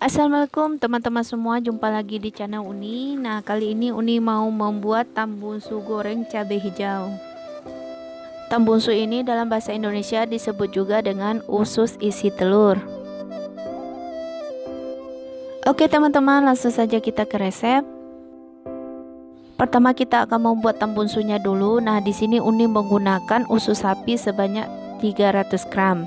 Assalamualaikum teman-teman semua, jumpa lagi di channel Uni. Nah, kali ini Uni mau membuat tambunsu goreng cabai hijau. Tambunsu ini dalam bahasa Indonesia disebut juga dengan usus isi telur. Oke teman-teman, langsung saja kita ke resep. Pertama kita akan membuat tambunsunya dulu. Nah, di sini Uni menggunakan usus sapi sebanyak 300 gram.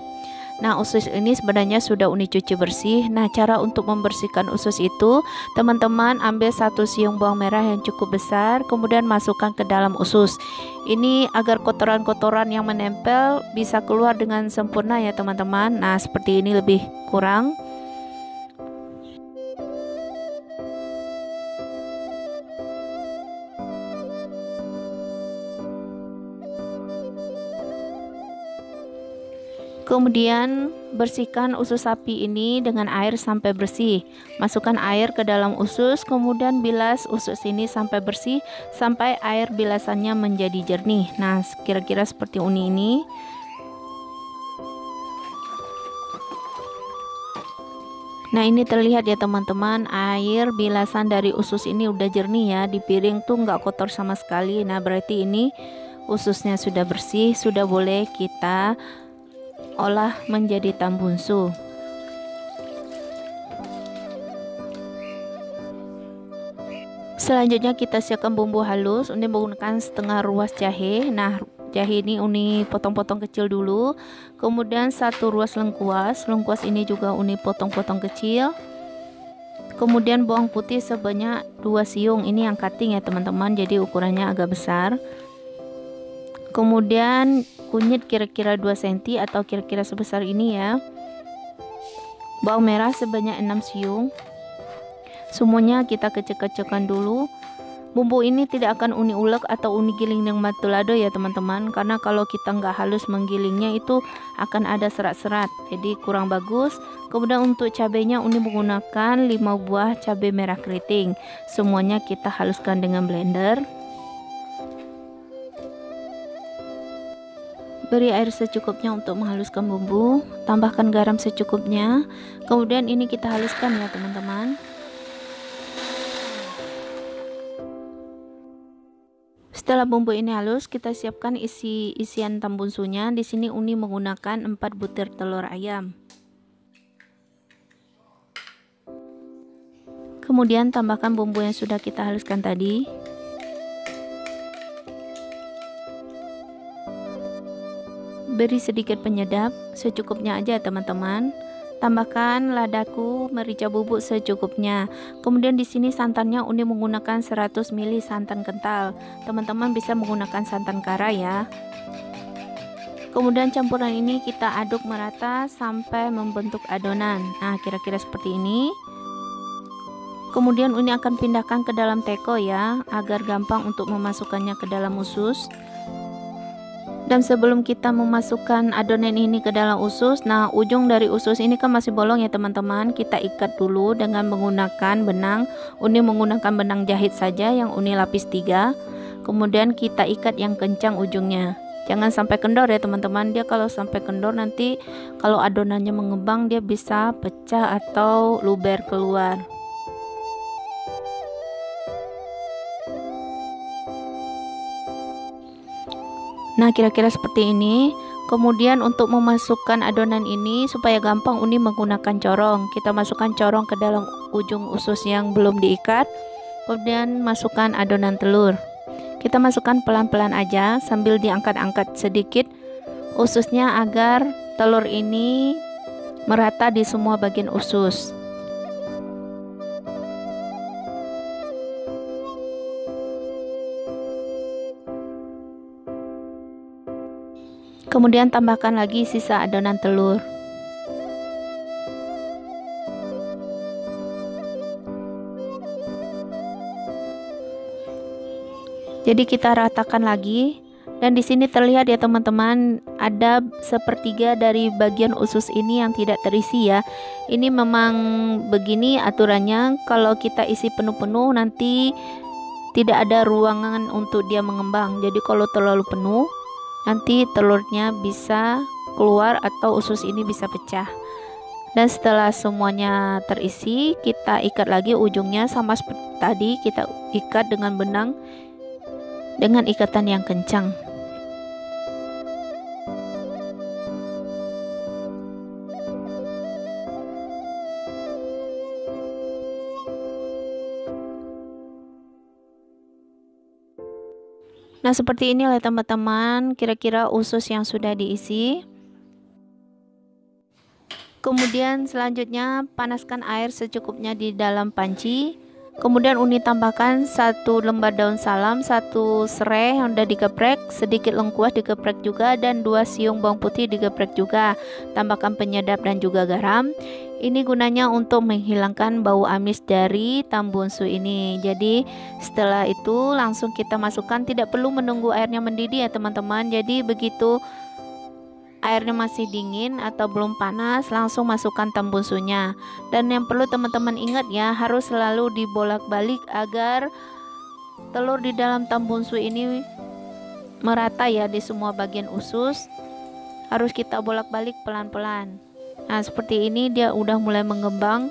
Nah, usus ini sebenarnya sudah Uni cuci bersih. Nah, cara untuk membersihkan usus itu, teman-teman ambil 1 siung bawang merah yang cukup besar, kemudian masukkan ke dalam usus. Ini agar kotoran-kotoran yang menempel bisa keluar dengan sempurna ya teman-teman. Nah, seperti ini lebih kurang. Kemudian bersihkan usus sapi ini dengan air sampai bersih. Masukkan air ke dalam usus, kemudian bilas usus ini sampai bersih, sampai air bilasannya menjadi jernih. Nah, kira-kira seperti Uni ini. Nah, ini terlihat ya teman-teman, air bilasan dari usus ini udah jernih ya. Di piring tuh nggak kotor sama sekali. Nah, berarti ini ususnya sudah bersih, sudah boleh kita olah menjadi tambunsu. Selanjutnya kita siapkan bumbu halus. Uni menggunakan setengah ruas jahe. Nah, jahe ini Uni potong-potong kecil dulu. Kemudian 1 ruas lengkuas. Lengkuas ini juga Uni potong-potong kecil. Kemudian bawang putih sebanyak 2 siung. Ini yang cutting ya teman-teman, jadi ukurannya agak besar. Kemudian kunyit kira-kira 2 cm atau kira-kira sebesar ini ya. Bawang merah sebanyak 6 siung. Semuanya kita kecil-kecilkan dulu. Bumbu ini tidak akan Uni ulek atau Uni giling dengan batu lado ya teman-teman, karena kalau kita nggak halus menggilingnya itu akan ada serat-serat, jadi kurang bagus. Kemudian untuk cabenya Uni menggunakan 5 buah cabai merah keriting. Semuanya kita haluskan dengan blender. Beri air secukupnya untuk menghaluskan bumbu, tambahkan garam secukupnya. Kemudian ini kita haluskan ya teman-teman. Setelah bumbu ini halus, kita siapkan isian tambunsunya. Di sini Uni menggunakan 4 butir telur ayam. Kemudian tambahkan bumbu yang sudah kita haluskan tadi. Beri sedikit penyedap, secukupnya aja teman-teman. Tambahkan ladaku, merica bubuk secukupnya. Kemudian di sini santannya Uni menggunakan 100 ml santan kental. Teman-teman bisa menggunakan santan kara ya. Kemudian campuran ini kita aduk merata sampai membentuk adonan. Nah, kira-kira seperti ini. Kemudian Uni akan pindahkan ke dalam teko ya, agar gampang untuk memasukkannya ke dalam usus. Dan sebelum kita memasukkan adonan ini ke dalam usus, nah ujung dari usus ini kan masih bolong ya teman-teman, kita ikat dulu dengan menggunakan benang. Uni menggunakan benang jahit saja yang Uni lapis 3. Kemudian kita ikat yang kencang ujungnya, jangan sampai kendor ya teman-teman. Dia kalau sampai kendor nanti kalau adonannya mengembang dia bisa pecah atau luber keluar. Nah, kira-kira seperti ini. Kemudian untuk memasukkan adonan ini supaya gampang, Uni menggunakan corong. Kita masukkan corong ke dalam ujung usus yang belum diikat. Kemudian masukkan adonan telur. Kita masukkan pelan-pelan aja sambil diangkat-angkat sedikit ususnya agar telur ini merata di semua bagian usus. Kemudian tambahkan lagi sisa adonan telur. Jadi kita ratakan lagi. Dan di sini terlihat ya teman-teman, ada sepertiga dari bagian usus ini yang tidak terisi ya. Ini memang begini aturannya, kalau kita isi penuh-penuh nanti tidak ada ruangan untuk dia mengembang. Jadi kalau terlalu penuh nanti telurnya bisa keluar atau usus ini bisa pecah. Dan setelah semuanya terisi, kita ikat lagi ujungnya sama seperti tadi, kita ikat dengan benang dengan ikatan yang kencang. Nah, seperti inilah teman-teman kira-kira usus yang sudah diisi. Kemudian selanjutnya panaskan air secukupnya di dalam panci. Kemudian Uni tambahkan 1 lembar daun salam, 1 serai yang sudah digeprek, sedikit lengkuas digeprek juga, dan 2 siung bawang putih digeprek juga. Tambahkan penyedap dan juga garam. Ini gunanya untuk menghilangkan bau amis dari tambunsu ini. Jadi setelah itu langsung kita masukkan, tidak perlu menunggu airnya mendidih ya teman-teman. Jadi begitu airnya masih dingin atau belum panas, langsung masukkan tambunsunya. Dan yang perlu teman-teman ingat ya, harus selalu dibolak-balik agar telur di dalam tambunsu ini merata ya di semua bagian usus. Harus kita bolak-balik pelan-pelan. Nah, seperti ini dia udah mulai mengembang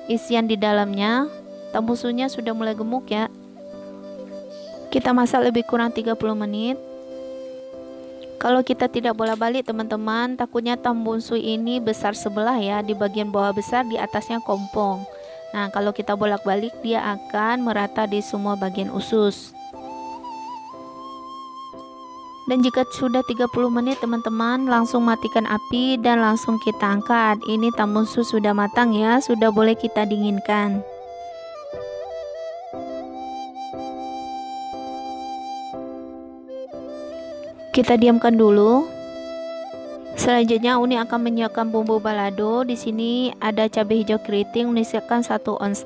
isian di dalamnya. Tambunsunya sudah mulai gemuk ya. Kita masak lebih kurang 30 menit. Kalau kita tidak bolak-balik teman-teman, takutnya tambunsu ini besar sebelah ya, di bagian bawah besar, di atasnya kompong. Nah, kalau kita bolak-balik dia akan merata di semua bagian usus. Dan jika sudah 30 menit teman-teman, langsung matikan api dan langsung kita angkat. Ini tambunsu sudah matang ya, sudah boleh kita dinginkan. Kita diamkan dulu. Selanjutnya Uni akan menyiapkan bumbu balado. Di sini ada cabai hijau keriting, Uni siapkan 1,5 ons.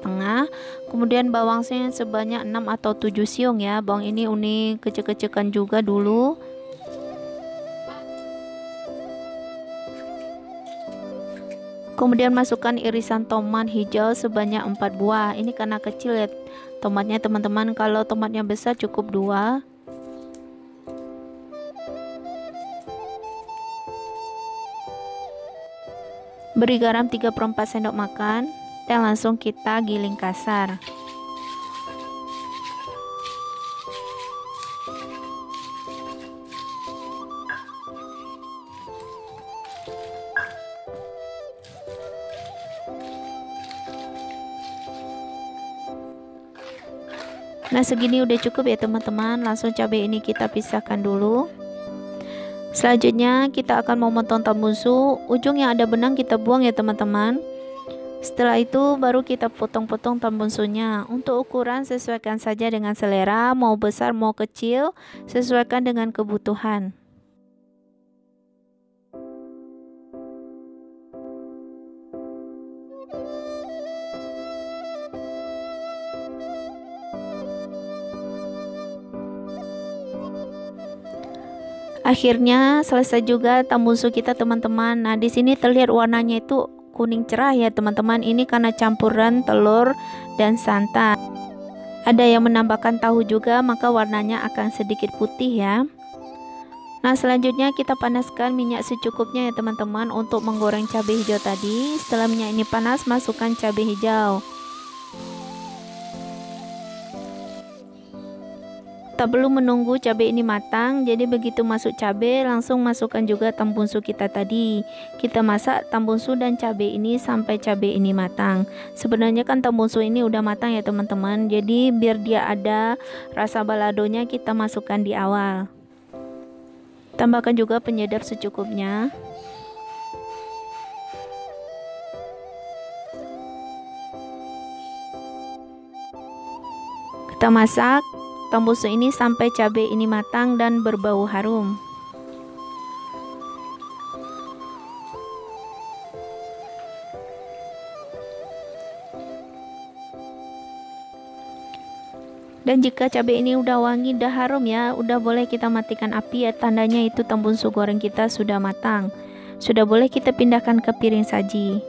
Kemudian bawangnya sebanyak 6 atau 7 siung ya. Bawang ini Uni kecil-kecilkan juga dulu. Kemudian masukkan irisan tomat hijau sebanyak 4 buah. Ini karena kecil ya tomatnya teman-teman. Kalau tomatnya besar cukup 2. Beri garam 3/4 sendok makan dan langsung kita giling kasar. Nah, segini udah cukup ya teman-teman. Langsung cabai ini kita pisahkan dulu. Selanjutnya kita akan memotong tambunsu. Ujung yang ada benang kita buang ya teman-teman. Setelah itu baru kita potong-potong tambunsunya. Untuk ukuran sesuaikan saja dengan selera, mau besar mau kecil, sesuaikan dengan kebutuhan. Akhirnya selesai juga tambunsu kita teman-teman. Nah, di sini terlihat warnanya itu kuning cerah ya teman-teman. Ini karena campuran telur dan santan. Ada yang menambahkan tahu juga, maka warnanya akan sedikit putih ya. Nah, selanjutnya kita panaskan minyak secukupnya ya teman-teman untuk menggoreng cabai hijau tadi. Setelah minyak ini panas, masukkan cabai hijau. Tak perlu menunggu cabai ini matang, jadi begitu masuk cabai langsung masukkan juga tambunsu kita tadi. Kita masak tambunsu dan cabai ini sampai cabai ini matang. Sebenarnya kan tambunsu ini udah matang ya teman-teman, jadi biar dia ada rasa baladonya kita masukkan di awal. Tambahkan juga penyedap secukupnya. Kita masak tambunsu ini sampai cabai ini matang dan berbau harum. Dan jika cabai ini udah wangi, udah harum ya, udah boleh kita matikan api ya, tandanya itu tambunsu goreng kita sudah matang. Sudah boleh kita pindahkan ke piring saji.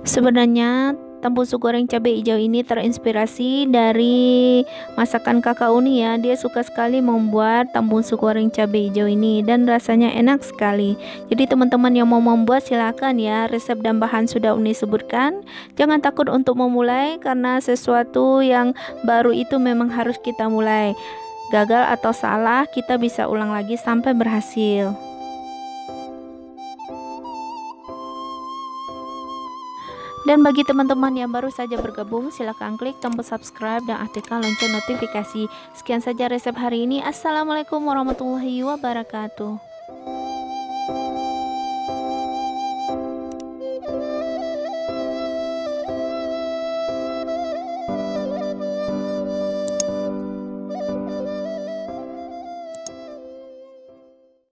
Sebenarnya Tambusuk goreng cabai hijau ini terinspirasi dari masakan kakak Uni ya. Dia suka sekali membuat tambusuk goreng cabai hijau ini dan rasanya enak sekali. Jadi teman-teman yang mau membuat silakan ya. Resep dan bahan sudah Uni sebutkan. Jangan takut untuk memulai karena sesuatu yang baru itu memang harus kita mulai. Gagal atau salah kita bisa ulang lagi sampai berhasil. Dan bagi teman-teman yang baru saja bergabung, silahkan klik tombol subscribe dan aktifkan lonceng notifikasi. Sekian saja resep hari ini. Assalamualaikum warahmatullahi wabarakatuh.